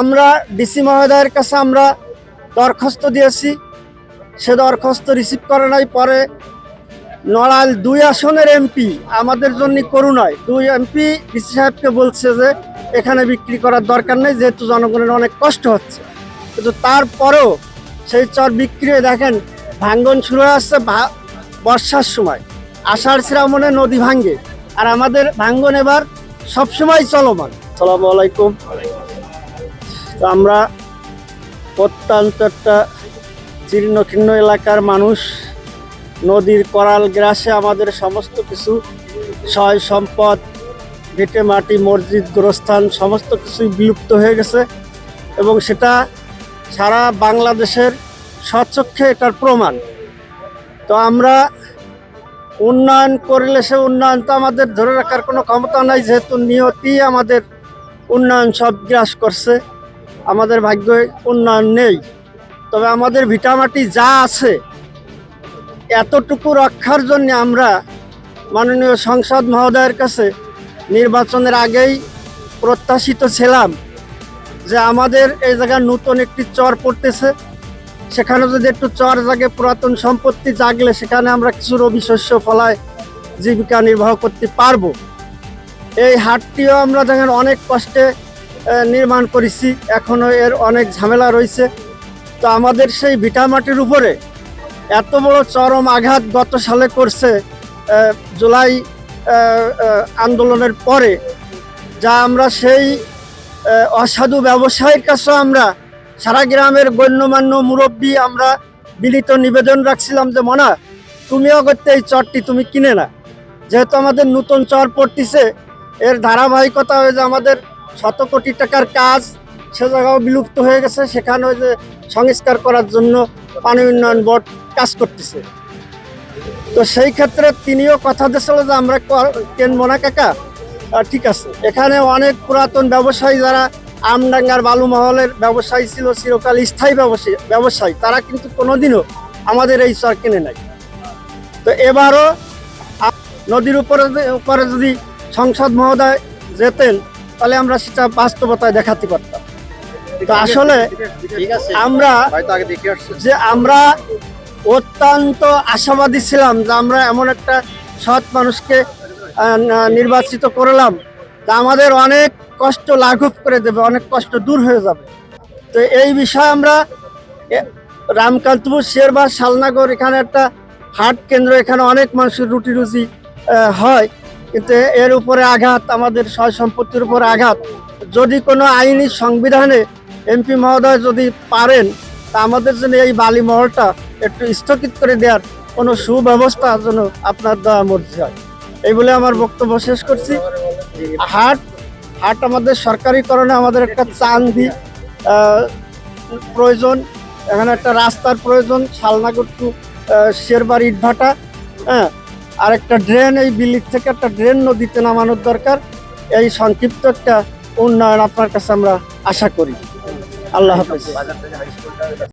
আমরা ডিসি মহোদয়ের কাছে আমরা দরখাস্ত দিয়েছি, সে দরখাস্ত রিসিভ করে নাই। পরে নড়াইল 2 আসনের এমপি আমাদের জন্য করুণায় 2 এমপি ডিসি সাহেবকে বলছে যে এখানে বিক্রি করার দরকার নেই, যেহেতু জনগণের অনেক কষ্ট হচ্ছে। কিন্তু তারপরেও সেই চর বিক্রি হয়ে দেখেন ভাঙ্গন শুরু হয়ে আসছে বর্ষার সময়, আষাঢ় শ্রাবণে নদী ভাঙ্গে, আর আমাদের ভাঙ্গন এবার সবসময় চলমান। আসসালামু আলাইকুম। তো আমরা অত্যন্ত একটা জীর্ণকীর্ণ এলাকার মানুষ, নদীর করাল গ্রাসে আমাদের সমস্ত কিছু সয় সম্পদ, ভিটে মাটি, মসজিদ, গোরস্থান সমস্ত কিছুই বিলুপ্ত হয়ে গেছে এবং সেটা সারা বাংলাদেশের স্বচক্ষে এটার প্রমাণ। তো আমরা উন্নয়ন করলে সে উন্নয়ন তো আমাদের ধরে রাখার কোনো ক্ষমতা নাই, যেহেতু নিয়তি আমাদের উন্নয়ন সব গ্রাস করছে। আমাদের ভাগ্যে উন্নয়ন নেই, তবে আমাদের ভিটামাটি যা আছে এতটুকু রক্ষার জন্য আমরা মাননীয় সংসদ মহোদয়ের কাছে নির্বাচনের আগেই প্রত্যাশিত ছিলাম যে আমাদের এই জায়গায় নতুন একটি চর পড়তেছে, সেখানে যদি একটু চর জাগে, পুরাতন সম্পত্তি জাগলে সেখানে আমরা কিছু রবি শস্য ফলায় জীবিকা নির্বাহ করতে পারবো। এই হাটটিও আমরা দেখেন অনেক কষ্টে নির্মাণ করেছি, এখনও এর অনেক ঝামেলা রয়েছে। তো আমাদের সেই ভিটামাটির উপরে এত বড় চরম আঘাত গত সালে করছে জুলাই আন্দোলনের পরে, যা আমরা সেই অসাধু ব্যবসায়ীর কাছেও আমরা সারা গ্রামের গণ্যমান্য মুরব্বী আমরা বিনীত নিবেদন রাখছিলাম যে মনা তুমিও করতে এই চরটি তুমি কিনে না, যেহেতু আমাদের নতুন চর পড়তেছে, এর ধারাবাহিকতা হয়ে যে আমাদের শত কোটি টাকার কাজ সে জায়গাও বিলুপ্ত হয়ে গেছে, সেখানে ওই যে সংস্কার করার জন্য পানি উন্নয়ন বোর্ড কাজ করতেছে। তো সেই ক্ষেত্রে তিনিও কথা দিয়েছিল যে আমরা কিনবো না কাকা, ঠিক আছে। এখানে অনেক পুরাতন ব্যবসায়ী যারা আমডাঙ্গার বালুমহলের ব্যবসায়ী ছিল, চিরকাল স্থায়ী ব্যবসায়ী, তারা কিন্তু কোনোদিনও আমাদের এই চর কিনে নাই। তো এবারও নদীর উপরে যদি সংসদ মহোদয় যেতেন তাহলে আমরা সেটা বাস্তবতায় দেখাতে পারতাম। তো আসলে আমরা অত্যন্ত আশাবাদী ছিলাম যে আমরা এমন একটা সৎ মানুষকে নির্বাচিত করলাম তা আমাদের অনেক কষ্ট লাঘব করে দেবে, অনেক কষ্ট দূর হয়ে যাবে। তো এই বিষয়ে আমরা রামকান্তপুর, শেরবাগ, শালনগর এখানে একটা হাট কেন্দ্র, এখানে অনেক মানুষের রুটি রুজি হয়, কিন্তু এর উপরে আঘাত, আমাদের সয় সম্পত্তির উপরে আঘাত। যদি কোনো আইনি সংবিধানে এমপি মহোদয় যদি পারেন তা আমাদের জন্য এই বালি মহলটা একটু স্থগিত করে দেওয়ার কোনো সুব্যবস্থা যেন আপনার দেওয়া মর্জি হয়, এই বলে আমার বক্তব্য শেষ করছি। হাট আমাদের সরকারিকরণে আমাদের একটা চান্দি প্রয়োজন, এখানে একটা রাস্তার প্রয়োজন, শালনগর টু শেরবাগ ইটভাটা, হ্যাঁ, আর একটা ড্রেন, এই বিলির থেকে একটা ড্রেন নদীতে নামানোর দরকার। এই সংক্ষিপ্ত একটা উন্নয়ন আপনার কাছে আমরা আশা করি। আল্লাহ হাফেজ।